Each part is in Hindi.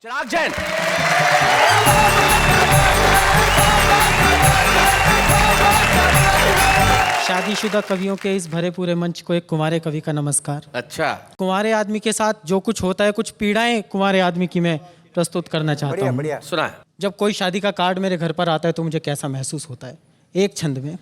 चिराग जैन। शादीशुदा कवियों के इस भरे पूरे मंच को एक कुंवारे कवि का नमस्कार। अच्छा, कुंवारे आदमी के साथ जो कुछ होता है, कुछ पीड़ाएं कुंवारे आदमी की मैं प्रस्तुत करना चाहता हूँ। बढ़िया। सुना है। जब कोई शादी का कार्ड मेरे घर पर आता है तो मुझे कैसा महसूस होता है, एक छंद में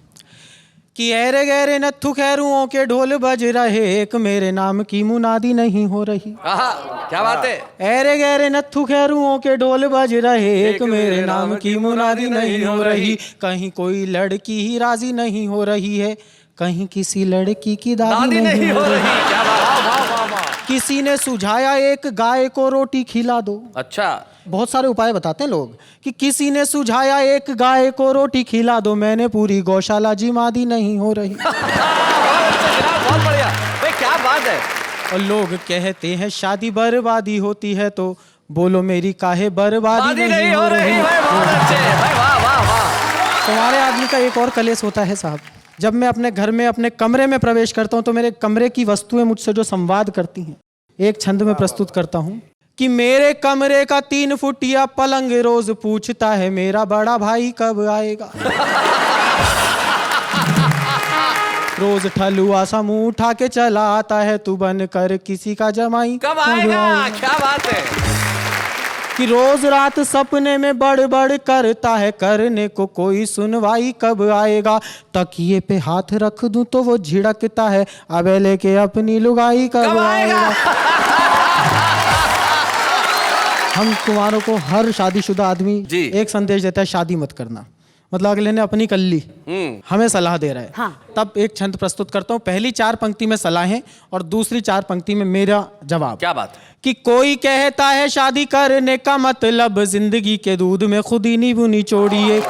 कि ऐरे गहरे नत्थु खैरुओं के ढोल बज रहे, एक मेरे नाम की मुनादी नहीं हो रही। आहा, क्या बात है। ऐरे गहरे नत्थु खैरुओं के ढोल बज रहे, एक मेरे नाम की मुनादी नहीं हो रही। कहीं कोई लड़की ही राजी नहीं हो रही है, कहीं किसी लड़की की दादी नहीं हो रही। क्या बात। वाह वाह वाह। किसी ने सुझाया एक गाय को रोटी खिला दो। अच्छा, बहुत सारे उपाय बताते हैं लोग कि किसी ने सुझाया एक गाय को रोटी खिला दो, मैंने पूरी गौशाला जिमादी नहीं हो रही। बहुत बढ़िया भाई, क्या बात है। और लोग कहते हैं शादी बर्बादी होती है, तो बोलो मेरी काहे बर्बादी नहीं हो रही। भाई बहुत अच्छे भाई, वाह वाह वाह। तुम्हारे आदमी का एक और कलेश होता है साहब, जब मैं अपने घर में अपने कमरे में प्रवेश करता हूं तो मेरे कमरे की वस्तुएं मुझसे जो संवाद करती हैं, एक छंद में प्रस्तुत करता हूं कि मेरे कमरे का 3 फुटिया पलंग रोज पूछता है मेरा बड़ा भाई कब आएगा। रोज ठलुआ सा मुंह उठा के चला आता है, तू बन कर किसी का जमाई कब आएगा। क्या बात है। कि रोज रात सपने में बड़ बड़ करता है, करने को कोई सुनवाई कब आएगा। तकिए पे हाथ रख दूं तो वो झिड़कता है, अबे लेके अपनी लुगाई कब आएगा। हम कुंवारों को हर शादीशुदा आदमी जी। एक संदेश देता है, शादी मत करना। मतलब अगले ने अपनी कर ली, हमें सलाह दे रहा है। हाँ। तब एक छंद प्रस्तुत करता हूँ, पहली 4 पंक्ति में सलाहें और दूसरी 4 पंक्ति में मेरा जवाब। क्या बात है। कि कोई कहता है शादी करने का मतलब जिंदगी के दूध में खुद ही नींबू निचोड़िए।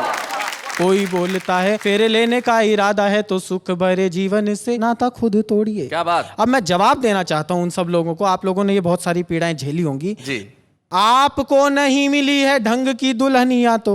कोई बोलता है फेरे लेने का इरादा है, तो सुख भरे जीवन से नाता खुद तोड़िए। क्या बात। अब मैं जवाब देना चाहता हूं उन सब लोगों को। आप लोगों ने ये बहुत सारी पीड़ाएं झेली होंगी। जी। आपको नहीं मिली है ढंग की दुल्हनिया, तो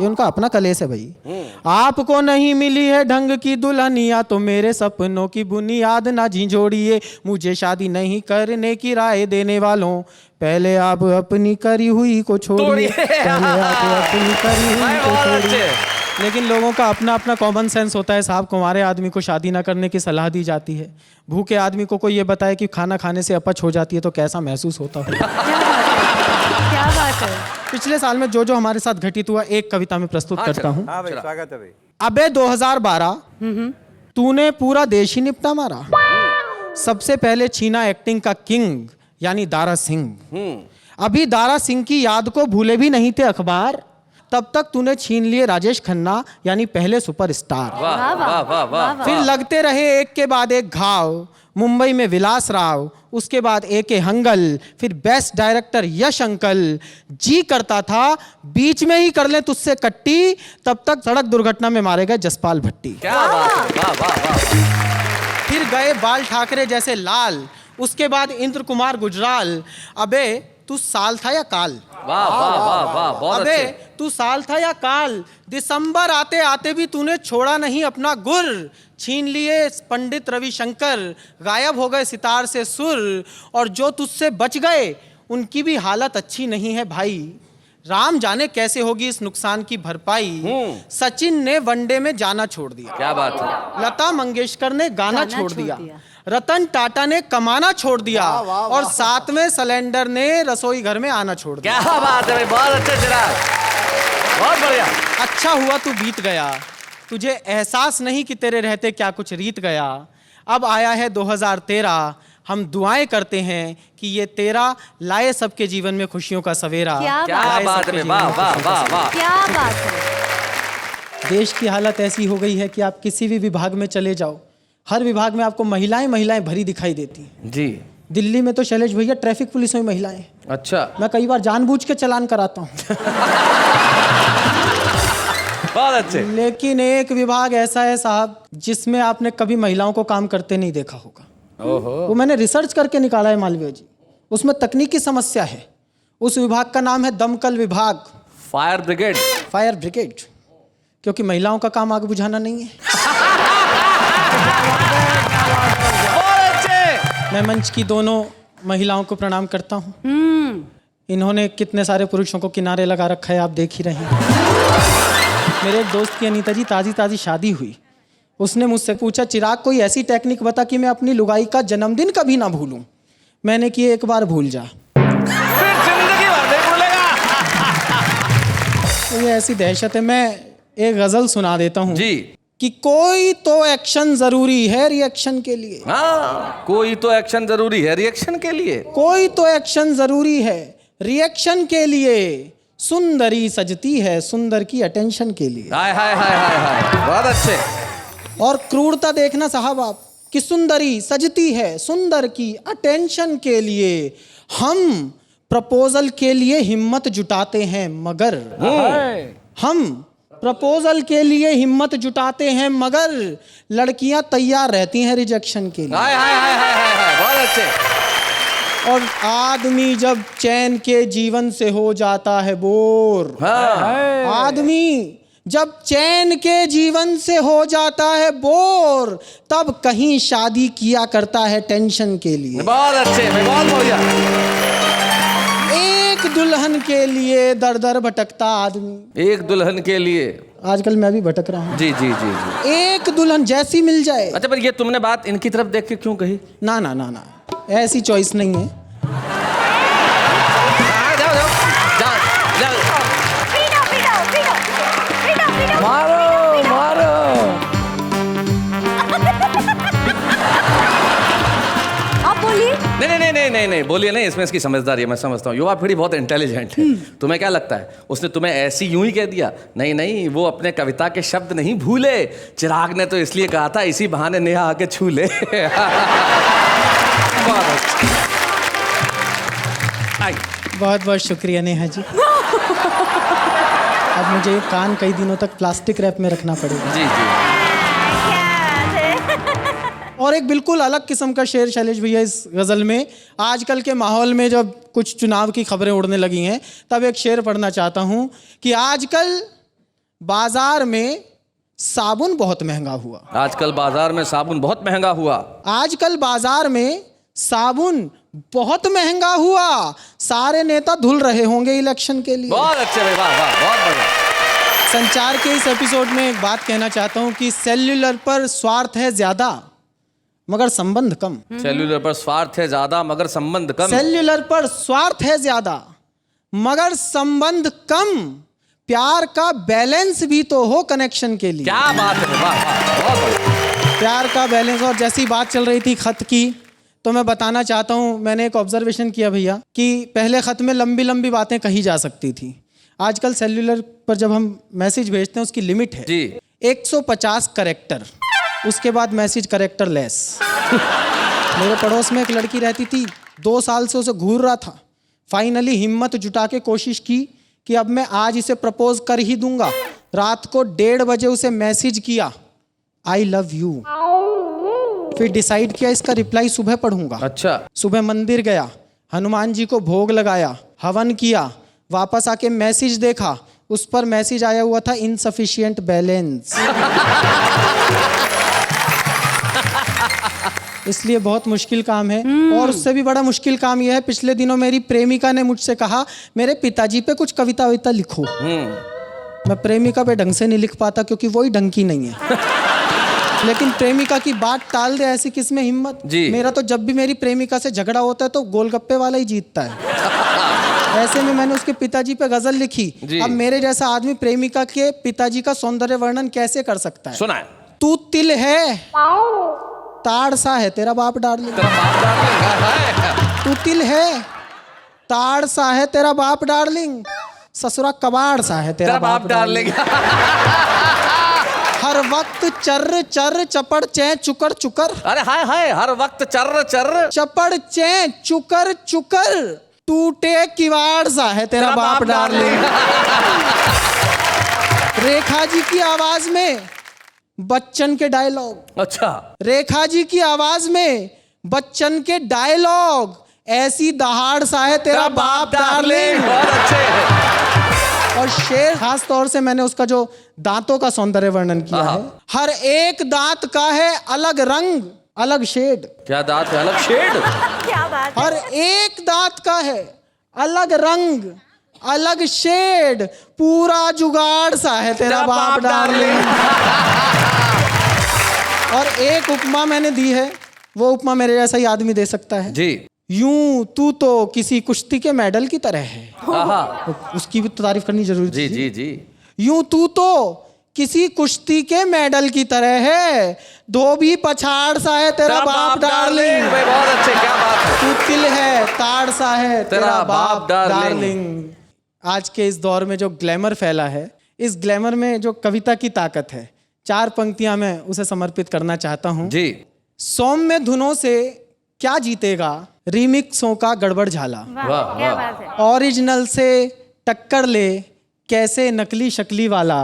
ये उनका अपना कलेश है भाई। आपको नहीं मिली है ढंग की दुल्हनिया, तो मेरे सपनों की बुनियाद ना झिझोड़िए। मुझे शादी नहीं करने की राय देने वालों, पहले आप अपनी करी हुई को छोड़िए। पहले आप अपनी करी हुई को बहुत छोड़िए। अच्छे। लेकिन लोगों का अपना अपना कॉमन सेंस होता है साहब। कुंवारे आदमी को शादी ना करने की सलाह दी जाती है, भूखे आदमी को कोई ये बताए कि खाना खाने से अपच हो जाती है, तो कैसा महसूस होता है। क्या बात है। पिछले साल में जो जो हमारे साथ घटित हुआ, एक कविता में प्रस्तुत करता हूँ। हाँ भाई, स्वागत है भाई। अबे 2012 तूने पूरा देश ही निपटा मारा। सबसे पहले छीना एक्टिंग का किंग यानी दारा सिंह। अभी दारा सिंह की याद को भूले भी नहीं थे अखबार, तब तक तूने छीन लिए राजेश खन्ना यानी पहले सुपरस्टार। वाह वाह वाह वाह। फिर लगते रहे एक के बाद एक घाव, मुंबई में विलास राव, उसके बाद ए.के. हंगल, फिर बेस्ट डायरेक्टर यश अंकल। जी करता था बीच में ही कर ले तुझसे कट्टी, तब तक सड़क दुर्घटना में मारे गए जसपाल भट्टी। क्या बात है। वाह वाह वाह। फिर गए बाल ठाकरे जैसे लाल, उसके बाद इंद्र कुमार गुजराल। अबे तू साल था या काल। वाह वाह वाह वाह, बहुत अबे अच्छे। तू साल था या काल, दिसंबर आते आते भी तूने छोड़ा नहीं अपना गुर। छीन लिए पंडित रविशंकर, गायब हो गए सितार से सुर, और जो तुझसे बच गए उनकी भी हालत अच्छी नहीं है भाई। राम जाने कैसे होगी इस नुकसान की भरपाई। सचिन ने वनडे में जाना छोड़ दिया, क्या बात है। लता मंगेशकर ने गाना छोड़ दिया, रतन टाटा ने कमाना छोड़ दिया, और साथ में सिलेंडर ने रसोई घर में आना छोड़ दिया। क्या बात है भाई, बहुत अच्छे चिराग, बहुत बढ़िया। अच्छा हुआ तू बीत गया, तुझे एहसास नहीं कि तेरे रहते क्या कुछ रीत गया। अब आया है 2013, हम दुआएं करते हैं कि ये तेरा लाए सबके जीवन में खुशियों का सवेरा। क्या क्या बात है। वाह वाह वाह वाह। क्या बात है। देश की हालत ऐसी हो गई है कि आप किसी भी विभाग में चले जाओ, हर विभाग में आपको महिलाएं भरी दिखाई देती हैं। जी। दिल्ली में तो शैलेश भैया ट्रैफिक पुलिस में महिलाएं। अच्छा, मैं कई बार जानबूझ के चालान कराता हूँ। बहुत अच्छे। लेकिन एक विभाग ऐसा है साहब जिसमें आपने कभी महिलाओं को काम करते नहीं देखा होगा। ओहो। वो मैंने रिसर्च करके निकाला है मालवीय जी, उसमें तकनीकी समस्या है। उस विभाग का नाम है दमकल विभाग, फायर ब्रिगेड। फायर ब्रिगेड, क्योंकि महिलाओं का काम आग बुझाना नहीं है। बहुत अच्छे। मैं मंच की दोनों महिलाओं को प्रणाम करता हूँ। इन्होंने कितने सारे पुरुषों को किनारे लगा रखा है, आप देख ही रहे हैं। मेरे एक दोस्त की अनीता जी ताज़ी ताज़ी शादी हुई, उसने मुझसे पूछा चिराग कोई ऐसी टेक्निक बता कि मैं अपनी लुगाई का जन्मदिन कभी ना भूलूं। मैंने कि एक बार भूल जा, फिर जिंदगी भर नहीं भूलेगा। तो ये ऐसी दहशत है। मैं एक गजल सुना देता हूँ जी। कि कोई तो एक्शन जरूरी है रिएक्शन के लिए, हाँ, कोई तो एक्शन जरूरी है रिएक्शन के लिए। कोई तो एक्शन जरूरी है रिएक्शन के लिए, सुंदरी सजती है सुंदर की अटेंशन के लिए। हाय हाय हाय हाय हाय, बहुत अच्छे। और क्रूरता देखना साहब आप, कि सुंदरी सजती है सुंदर की अटेंशन के लिए। हम प्रपोजल के लिए हिम्मत जुटाते हैं मगर, हम प्रपोजल के लिए हिम्मत जुटाते हैं मगर लड़कियां तैयार रहती हैं रिजेक्शन के लिए। हाय हाय हाय हाय हाय हाय, बहुत अच्छे। और आदमी जब चैन के जीवन से हो जाता है बोर, हाँ। आदमी जब चैन के जीवन से हो जाता है बोर, तब कहीं शादी किया करता है टेंशन के लिए। बहुत अच्छे, बहुत बढ़िया। एक दुल्हन के लिए दर दर भटकता आदमी, एक दुल्हन के लिए। आजकल मैं भी भटक रहा हूँ। जी जी जी जी। एक दुल्हन जैसी मिल जाए। अच्छा, पर ये तुमने बात इनकी तरफ देख के क्यों कही? ना ना ना ना, ऐसी चॉइस नहीं है। जाओ जाओ जाओ जाओ। मारो मारो। आप बोलिए। नहीं नहीं नहीं नहीं नहीं बोलिए नहीं, इसमें इसकी समझदारी है, मैं समझता हूँ। युवा पीढ़ी बहुत इंटेलिजेंट है। तुम्हें क्या लगता है उसने तुम्हें ऐसी यूं ही कह दिया? नहीं नहीं, वो अपने कविता के शब्द नहीं भूले, चिराग ने तो इसलिए कहा था इसी बहाने नेहा आके छू ले। बहुत बहुत शुक्रिया नेहा जी। अब मुझे ये कान कई दिनों तक प्लास्टिक रैप में रखना पड़ेगा। जी जी। और एक बिल्कुल अलग किस्म का शेर शैलेश भैया इस गज़ल में। आजकल के माहौल में जब कुछ चुनाव की खबरें उड़ने लगी हैं, तब एक शेर पढ़ना चाहता हूँ कि आजकल बाजार में साबुन बहुत महंगा हुआ। आजकल बाजार में साबुन बहुत महंगा हुआ। आजकल बाजार में साबुन बहुत महंगा हुआ। सारे नेता धुल रहे होंगे इलेक्शन के लिए। बहुत अच्छे भाई, वाह वाह, बहुत बढ़िया। संचार के इस एपिसोड में एक बात कहना चाहता हूँ कि सेल्युलर पर स्वार्थ है ज्यादा मगर संबंध कम। सेल्यूलर पर स्वार्थ है ज्यादा मगर संबंध कम। सेल्युलर पर स्वार्थ है ज्यादा मगर संबंध कम। प्यार का बैलेंस भी तो हो कनेक्शन के लिए। क्या बात है, वाह वाह, बहुत बढ़िया। प्यार का बैलेंस। और जैसी बात चल रही थी खत की, तो मैं बताना चाहता हूँ, मैंने एक ऑब्जर्वेशन किया भैया कि पहले खत में लंबी लंबी बातें कही जा सकती थी। आजकल सेल्युलर पर जब हम मैसेज भेजते हैं उसकी लिमिट है जी। 150 करेक्टर, उसके बाद मैसेज करेक्टर लेस। मेरे पड़ोस में एक लड़की रहती थी, 2 साल से उसे घूर रहा था। फाइनली हिम्मत जुटा के कोशिश की कि अब मैं आज इसे प्रपोज कर ही दूंगा। रात को 1:30 बजे उसे मैसेज किया, आई लव यू। फिर डिसाइड किया इसका रिप्लाई सुबह पढ़ूंगा। अच्छा। सुबह मंदिर गया, हनुमान जी को भोग लगाया, हवन किया, वापस आके मैसेज देखा, उस पर मैसेज आया हुआ था इनसफिशिएंट बैलेंस। इसलिए बहुत मुश्किल काम है। और उससे भी बड़ा मुश्किल काम यह है, पिछले दिनों मेरी प्रेमिका ने मुझसे कहा मेरे पिताजी पे कुछ कविता वविता लिखो। मैं प्रेमिका पे ढंग से नहीं लिख पाता क्योंकि वही ढंग की नहीं है। लेकिन प्रेमिका की बात टाल दे, ऐसी किसमें हिम्मत। मेरा तो जब भी मेरी प्रेमिका से झगड़ा होता है तो गोलगप्पे वाला ही जीतता है। ऐसे में मैंने उसके पिताजी पे गजल लिखी। अब मेरे जैसा आदमी प्रेमिका के पिताजी का सौंदर्य वर्णन कैसे कर सकता है। सुना है। तू तिल है ताड़ सा है तेरा बाप डार्लिंग। तू तिल है ताड़ सा है तेरा बाप डार्लिंग, ससुरा कबाड़ सा है तेरा बाप डार्लिंग। हर वक्त चर्र चर्र चपड़ चै चुकर चुकर। अरे हाय हाय, हर वक्त चर्र चर्र चपड़ चै चुकर चुकर, टूटे किवाड़ सा है तेरा बाप डार्लिंग। रेखा जी की आवाज में बच्चन के डायलॉग। अच्छा। रेखा जी की आवाज में बच्चन के डायलॉग, ऐसी दहाड़ सा है तेरा बाप डार्लिंग। बहुत अच्छे। और शेर खास तौर से मैंने उसका जो दांतों का सौंदर्य वर्णन किया है। हर एक दांत का है अलग रंग अलग शेड। क्या दांत है अलग शेड? क्या बात है। हर एक दांत का है अलग रंग, अलग शेड, पूरा जुगाड़ सा है तेरा बाप डार्लिंग। और एक उपमा मैंने दी है, वो उपमा मेरे जैसा ही आदमी दे सकता है। जी। यूं तू तो किसी कुश्ती के मेडल की तरह है। आहा। उसकी भी तो तारीफ करनी जरूरी जी थी। जी जी। यूं तू तो किसी कुश्ती के मेडल की तरह है, धोबी पछाड़ सा है तेरा बाप डार्लिंग। भाई बहुत अच्छे, क्या बात है। तू तिल है ताड़ सा है तेरा बाप डार्लिंग। डार्लिंग। आज के इस दौर में जो ग्लैमर फैला है, इस ग्लैमर में जो कविता की ताकत है, 4 पंक्तियां मैं उसे समर्पित करना चाहता हूं। जी। सौम्य धुनों से क्या जीतेगा, रीमिक्सों का गड़बड़ झाला। वाह क्या वाह। बात है। ओरिजिनल से टक्कर ले कैसे नकली शक्ली वाला।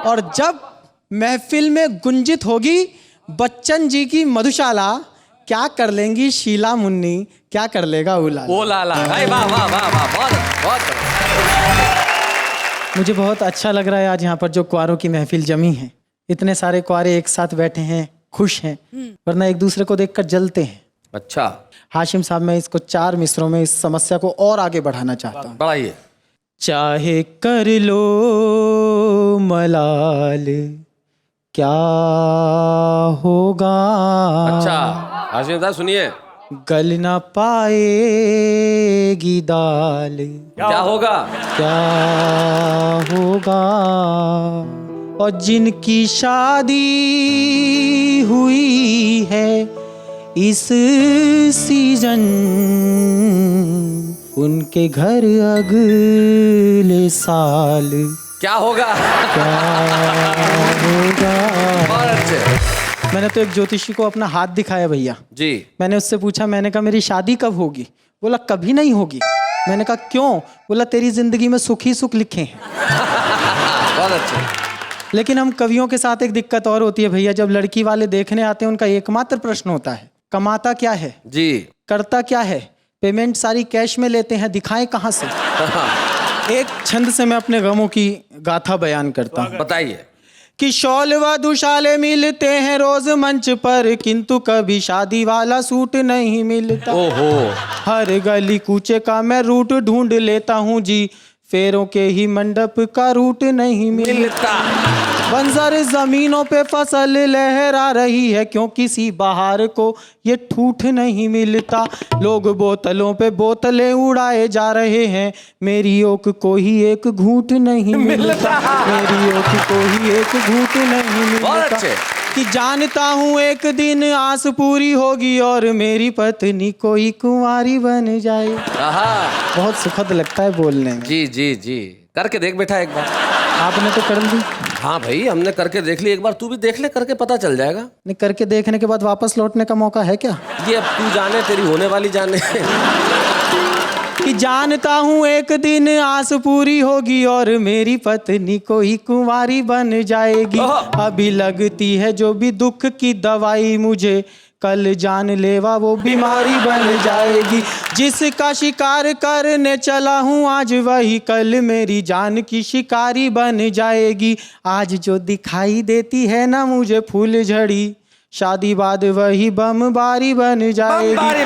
और जब महफिल में गुंजित होगी बच्चन जी की मधुशाला, क्या कर लेंगी शीला मुन्नी, क्या कर लेगा उला। ओ लाला भाई, वाह वाह वाह वाह, बहुत बहुत। मुझे बहुत अच्छा लग रहा है आज यहाँ पर जो क्वारों की महफिल जमी है। इतने सारे क्वारे एक साथ बैठे हैं, खुश हैं, वरना एक दूसरे को देखकर जलते हैं। अच्छा। हाशिम साहब, मैं इसको 4 मिसरों में इस समस्या को और आगे बढ़ाना चाहता हूँ। बढ़ाइए। चाहे कर लो मलाल, क्या होगा। अच्छा हाशिम साहब सुनिए। गल ना पाएगी दाल, क्या होगा। क्या होगा। और जिनकी शादी हुई है इस सीजन, उनके घर अगले साल क्या होगा। क्या होगा। बहुत अच्छे। मैंने तो एक ज्योतिषी को अपना हाथ दिखाया भैया। जी। मैंने उससे पूछा, मैंने कहा मेरी शादी कब होगी। बोला कभी नहीं होगी। मैंने कहा क्यों। बोला तेरी जिंदगी में सुख ही सुख लिखे हैं। बहुत अच्छे। लेकिन हम कवियों के साथ एक दिक्कत और होती है भैया, जब लड़की वाले देखने आते हैं उनका एकमात्र प्रश्न होता है, कमाता क्या है, जी। करता क्या है, पेमेंट सारी कैश में लेते हैं, दिखाएं कहाँ से। एक छंद से मैं अपने गमों की गाथा बयान करता हूँ। बताइए। कि शॉल व दुशाले मिलते हैं रोज मंच पर, किंतु कभी शादी वाला सूट नहीं मिलता। ओहो। हर गली कूचे का मैं रूट ढूंढ लेता हूँ जी, फेरों के ही मंडप का रूट नहीं मिलता। बंजर जमीनों पे फसल लहरा रही है, क्यों किसी बाहर को ये ठूठ नहीं मिलता। लोग बोतलों पे बोतलें उड़ाए जा रहे हैं, मेरी ओक को ही एक घूंट नहीं मिलता। मेरी ओक को ही एक घूंट नहीं बहुत मिलता। अच्छे। कि जानता हूँ एक दिन आस पूरी होगी और मेरी पत्नी कोई कुंवारी बन जाए। आहा। बहुत सुखद लगता है बोलने में। जी जी जी। करके देख बेटा एक बार। आपने तो कर ली। हाँ भाई, हमने करके देख ली, एक बार तू भी देख ले, करके पता चल जाएगा। नहीं, करके देखने के बाद वापस लौटने का मौका है क्या। ये अब तू जाने, तेरी होने वाली जाने। कि जानता हूँ एक दिन आस पूरी होगी और मेरी पत्नी कोई कुंवारी बन जाएगी। अभी लगती है जो भी दुख की दवाई मुझे, कल जानलेवा वो बीमारी बन जाएगी। जिसका शिकार करने चला हूँ आज, वही कल मेरी जान की शिकारी बन जाएगी। आज जो दिखाई देती है ना मुझे फूल झड़ी, शादी बाद वही बमबारी बन जाएगी। शादी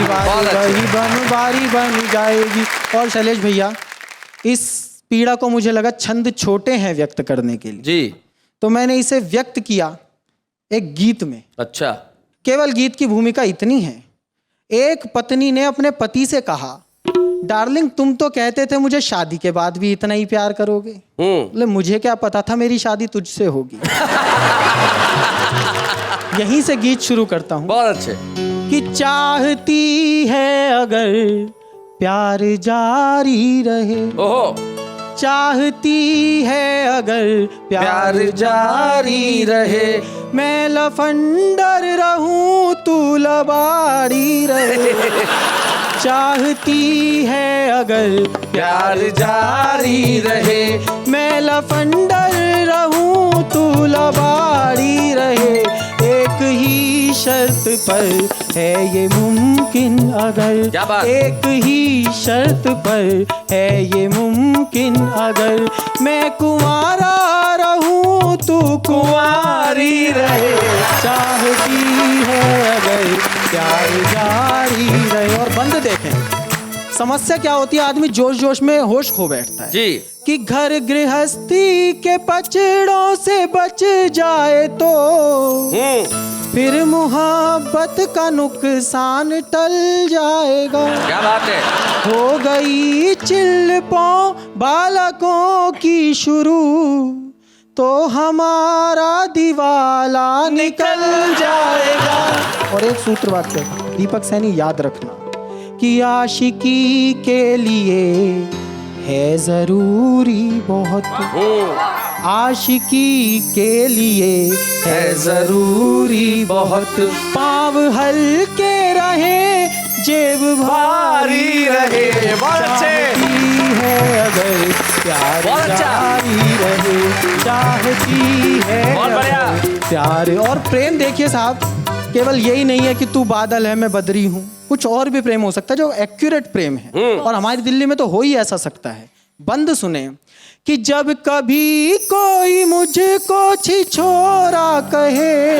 बाद वही बमबारी बन जाएगी। और शैलेश भैया, इस पीड़ा को मुझे लगा छंद छोटे हैं व्यक्त करने के लिए, जी। तो मैंने इसे व्यक्त किया एक गीत में। अच्छा। केवल गीत की भूमिका इतनी है, एक पत्नी ने अपने पति से कहा, डार्लिंग तुम तो कहते थे मुझे शादी के बाद भी इतना ही प्यार करोगे। बोले मुझे क्या पता था मेरी शादी तुझसे होगी। यहीं से गीत शुरू करता हूं। बहुत अच्छे। कि चाहती है अगर प्यार जारी रहे, ओहो। चाहती है अगर प्यार जारी रहे, मैं लफंडर रहूं तू लबाड़ी रहे। चाहती है अगर प्यार जारी रहे, मैं लफंडर रहूं तू लबाड़ी रहे। एक ही शर्त पर है ये मुमकिन अगर, क्या बात? एक ही शर्त पर है ये मुमकिन अगर, मैं कुंवारा रहूं तू कुंवारी रहे। चाहती है अगर प्यार जारी रहे। और बंद देखें, समस्या क्या होती है, आदमी जोश जोश में होश खो बैठता है जी। कि घर गृहस्थी के पचड़ों से बच जाए तो फिर मुहब्बत का नुकसान टल जाएगा। क्या बात है। हो गई चिल्पों बालकों की शुरू तो हमारा दिवाला निकल जाएगा। और एक सूत्र वाक्य दीपक सैनी याद रखना कि आशिकी के लिए है जरूरी बहुत, आशिकी के लिए है जरूरी बहुत, पाँव हल्के रहे जेब भारी रहे, चाहती है अगर प्यार जारी रहे, चाहती है अगर प्यार। और प्रेम देखिए साहब, केवल यही नहीं है कि तू बादल है मैं बदरी हूँ, कुछ और भी प्रेम हो सकता है जो एक्यूरेट प्रेम है। और हमारी दिल्ली में तो हो ही ऐसा सकता है। बंद सुने कि जब कभी कोई मुझको छिछोरा कहे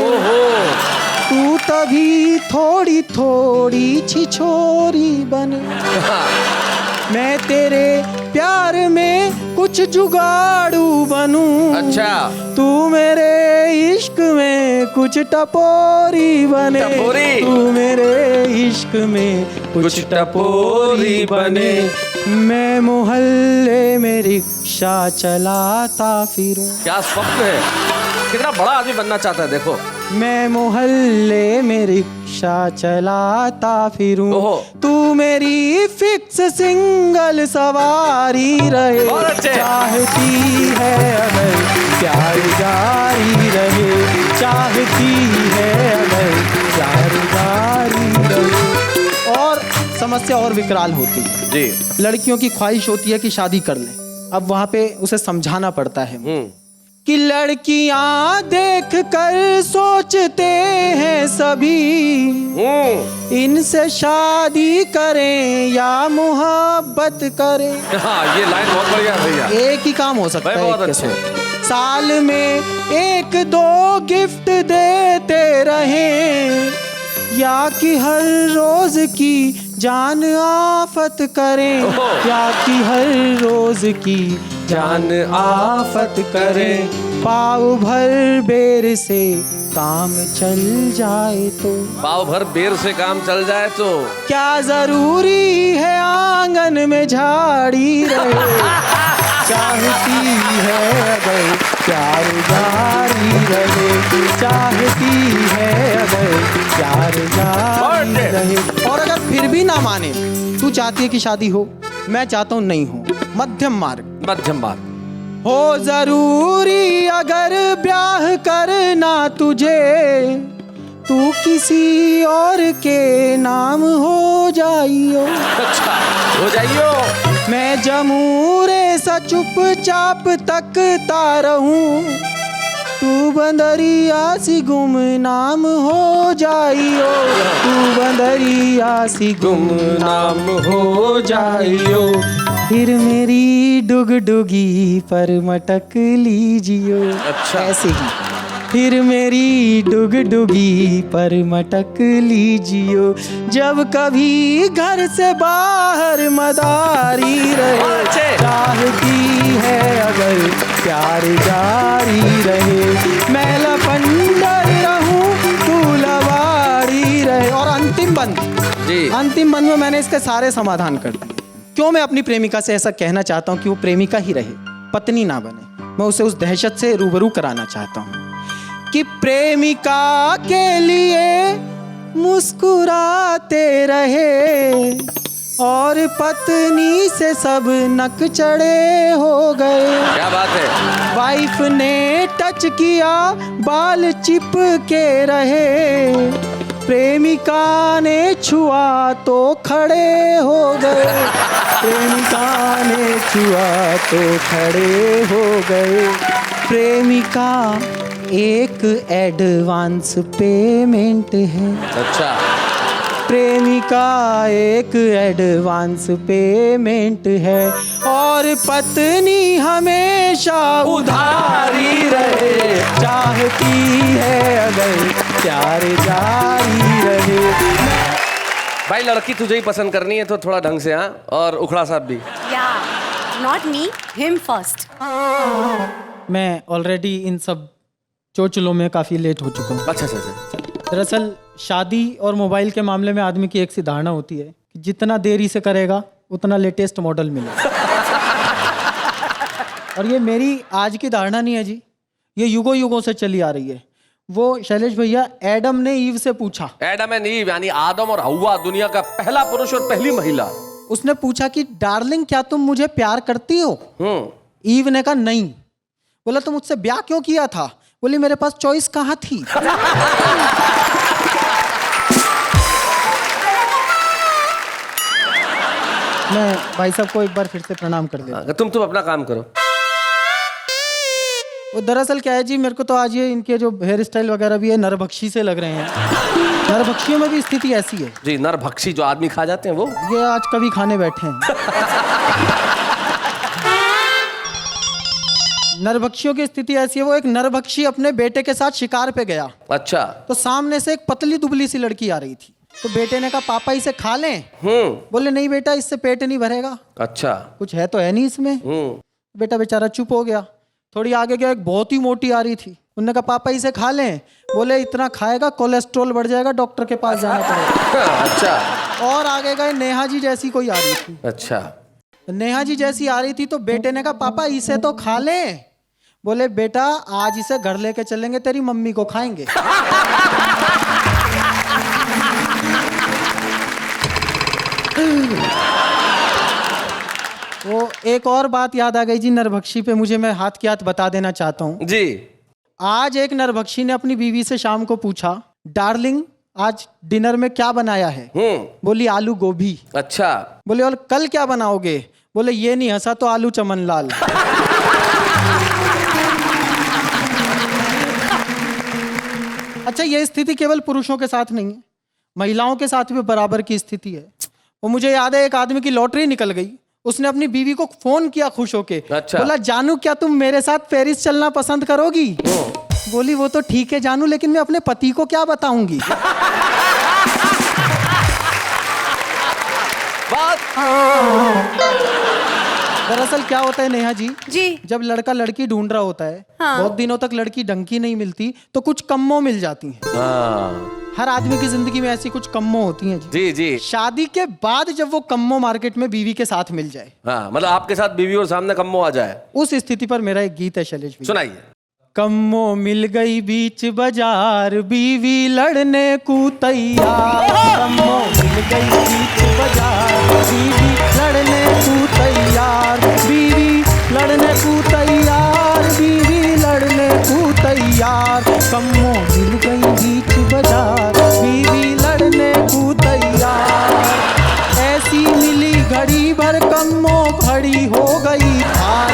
तू तभी थोड़ी थोड़ी छिछोरी बने, मैं तेरे प्यार में कुछ जुगाड़ू बनूं, अच्छा। तू मेरे इश्क में कुछ टपोरी बने, टपोरी। तू मेरे इश्क में कुछ टपोरी बने, मैं मोहल्ले में रिक्शा चलाता फिरूं। क्या स्वप्न है, कितना बड़ा आदमी बनना चाहता है। देखो मैं मोहल्ले में रिक्शा चलाता फिरूं, ओहो। तू मेरी फिक्स सिंगल सवारी रहे, बहुत अच्छे। चाहती है अगर प्यार जारी रहे, चाहती है अगर प्यार जारी रहे। और समस्या और विकराल होती है जी। लड़कियों की ख्वाहिश होती है कि शादी कर ले। अब वहां पे उसे समझाना पड़ता है कि लड़कियां देख कर सोचते हैं सभी इनसे शादी करें या मोहब्बत करें। हाँ, ये लाइन बहुत बढ़िया है भैया। एक ही काम हो सकता भाई, है बहुत एक के अच्छे। साथ। साल में एक दो गिफ्ट देते रहें या कि हर रोज की जान आफत करें, ओहो। या कि हर रोज की जान आफत करें, पाव भर बेर से काम चल जाए तो, पाव भर बेर से काम चल जाए तो क्या जरूरी है आंगन में झाड़ी रहे, चाहती है अगर प्यार जारी रहे, चाहती है अगर प्यार जारी रहे। और अगर फिर भी ना माने, तू चाहती है कि शादी हो, मैं चाहता हूँ नहीं हो, मध्यम मार्ग। मध्यम बात। हो जरूरी अगर ब्याह करना तुझे, तू किसी और के नाम हो जाइयो। अच्छा, हो जाइयो। मैं जमूरे सा चुपचाप तकता रहूं, तू बंदरिया सी गुमनाम हो जाइयो, तू बंदरिया सी गुमनाम हो जाइयो, फिर मेरी डुगडुगी पर मटक लीजियो। अच्छा। ऐसे ही फिर मेरी डुगडुगी पर मटक लीजियो, जब कभी घर से बाहर मदारी रहे, चाहती है अगर प्यार जारी रहे, मैं लफंडर रहूं तू लवारी रहे। और अंतिम बंद जी। अंतिम बंद में मैंने इसके सारे समाधान कर दिए। क्यों मैं अपनी प्रेमिका से ऐसा कहना चाहता हूँ कि वो प्रेमिका ही रहे, पत्नी ना बने। मैं उसे उस दहशत से रूबरू कराना चाहता हूँ कि प्रेमिका के लिए मुस्कुराते रहे और पत्नी से सब नक चढ़े हो गए। क्या बात है। वाइफ ने टच किया बाल चिप के रहे, प्रेमिका ने छुआ तो खड़े हो गए, प्रेमिका ने छुआ तो खड़े हो गए। प्रेमिका एक एडवांस पेमेंट है। अच्छा। प्रेमिका एक एडवांस पेमेंट है और पत्नी हमेशा उधारी रहे, चाहती है अगर प्यार जारी रहे। भाई लड़की तुझे ही पसंद करनी है तो थोड़ा ढंग से, हाँ, और उखड़ा साहब भी। या नॉट मी, हिम फर्स्ट। मैं ऑलरेडी इन सब चोचलों में काफ़ी लेट हो चुका हूँ। अच्छा अच्छा अच्छा। दरअसल शादी और मोबाइल के मामले में आदमी की एक सी धारणा होती है कि जितना देरी से करेगा उतना लेटेस्ट मॉडल मिलेगा। और ये मेरी आज की धारणा नहीं है जी, ये युगों युगों से चली आ रही है। वो शैलेश भैया, एडम ने ईव से पूछा, एडम एंड ईव यानी आदम और हव्वा, दुनिया का पहला पुरुष और पहली महिला। उसने पूछा कि डार्लिंग क्या तुम मुझे प्यार करती हो? ईव ने कहा नहीं। बोला तो मुझसे ब्याह क्यों किया था? बोली मेरे पास चॉइस कहाँ थी। मैं भाई साहब को एक बार फिर से प्रणाम कर देता। तुम अपना काम करो। वो दरअसल क्या है जी, मेरे को तो आज ये इनके जो हेयर स्टाइल वगैरह भी है नरभक्षी से लग रहे हैं। नरभक्षियों में भी स्थिति ऐसी है जी। नरभक्षी जो आदमी खा जाते हैं वो, ये आज कभी खाने बैठे हैं। नरभक्षियों की स्थिति ऐसी है, वो एक नरभक्षी अपने बेटे के साथ शिकार पे गया। अच्छा। तो सामने से एक पतली दुबली सी लड़की आ रही थी, तो बेटे ने कहा पापा इसे खा लें? बोले नहीं बेटा, इससे पेट नहीं भरेगा। अच्छा। कुछ है तो है नहीं इसमें। बेटा बेचारा चुप हो गया। थोड़ी आगे गया, एक बहुत ही मोटी आ रही थी। उन्होंने कहा पापा इसे खा लें? बोले इतना खाएगा कोलेस्ट्रॉल बढ़ जाएगा, डॉक्टर के पास जाना पड़ेगा। अच्छा। और आगे गए, नेहा जी जैसी कोई आ रही थी। अच्छा। नेहा जी जैसी आ रही थी, तो बेटे ने कहा पापा इसे तो खा लें? बोले बेटा आज इसे घर लेके चलेंगे, तेरी मम्मी को खाएंगे। वो एक और बात याद आ गई जी नरभक्षी पे, मुझे मैं हाथ की हाथ बता देना चाहता हूँ जी। आज एक नरभक्षी ने अपनी बीवी से शाम को पूछा, डार्लिंग आज डिनर में क्या बनाया है? बोली आलू गोभी। अच्छा। बोले और कल क्या बनाओगे? बोले ये नहीं हंसा तो आलू चमन लाल। अच्छा, ये स्थिति केवल पुरुषों के साथ नहीं है, महिलाओं के साथ भी बराबर की स्थिति है। वो मुझे याद है, एक आदमी की लॉटरी निकल गई, उसने अपनी बीवी को फोन किया खुश होके। अच्छा। बोला जानू क्या तुम मेरे साथ पेरिस चलना पसंद करोगी? बोली वो तो ठीक है जानू, लेकिन मैं अपने पति को क्या बताऊंगी? दरअसल क्या होता है नेहा जी, जब लड़का लड़की ढूंढ रहा होता है, बहुत दिनों तक लड़की ढंग की नहीं मिलती, तो कुछ कम्मों मिल जाती हैं। हर आदमी की जिंदगी में ऐसी कुछ कम्मों होती हैं जी जी। शादी के बाद जब वो कम्मो मार्केट में बीवी के साथ मिल जाए, मतलब आपके साथ बीवी और सामने कम्मो आ जाए, उस स्थिति पर मेरा एक गीत है शैलेश भैया। सुनाइए। कम्मो मिल गई बीच बाजार, बीवी लड़ने को तैयार। कम्मो मिल गई बीच बाजार, बीवी लड़ने को तैयार। बीवी लड़ने को तैयार, बीवी लड़ने को तैयार। कम्मो मिल गई बीच बाजार, बीवी लड़ने को तैयार। ऐसी मिली घड़ी भर कम्मो खड़ी हो गई घाट।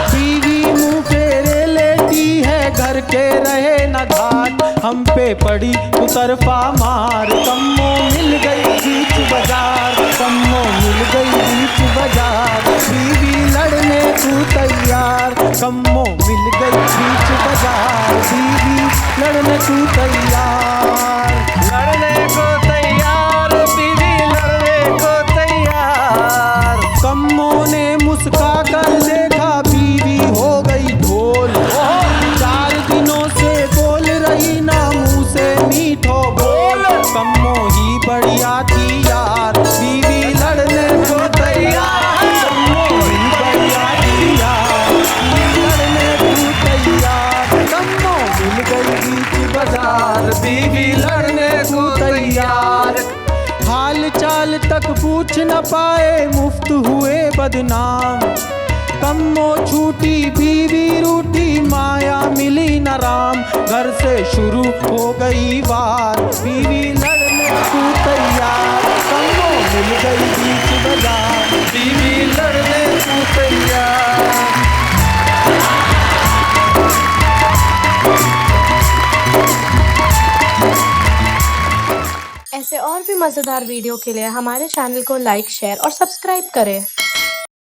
बीवी मुंह फेरे लेटी है, घर के रहे न घाट। हम पे पड़ी उतरफा मार, कम्मो मिल गई बीच बाजार। कम्मो मिल गई बीच बाजार, बीवी लड़ने को तैयार। कम्मो मिल गई बीच बाजार, बीवी लड़ने को तैयार। लड़ने को तैयार, बीवी लड़ने को तैयार। कम्मो ने मुस्का कर देखा, बीवी हो गई ढोल। 4 दिनों से बोल रही ना मुंह से मीठो बोल। कम्मो ही बढ़िया थी यार, बीवी लड़ने को तैयार। कम्मो ही बढ़िया थी यार, बीवी लड़ने को तैयार। कम्मो मिल गई बीच बाजार, बीवी लड़ने को तैयार। हाल चाल तक पूछ न पाए, मुफ्त हुए बदनाम। कम्मो छूटी बीवी रूठी, माया मिली न राम। घर से शुरू हो गई वार, बीवी लड़ने को तैयार। कम्मो मिल गई बीच बाजार, बीवी लड़ने को तैयार। ऐसे और भी मज़ेदार वीडियो के लिए हमारे चैनल को लाइक, शेयर और सब्सक्राइब करें।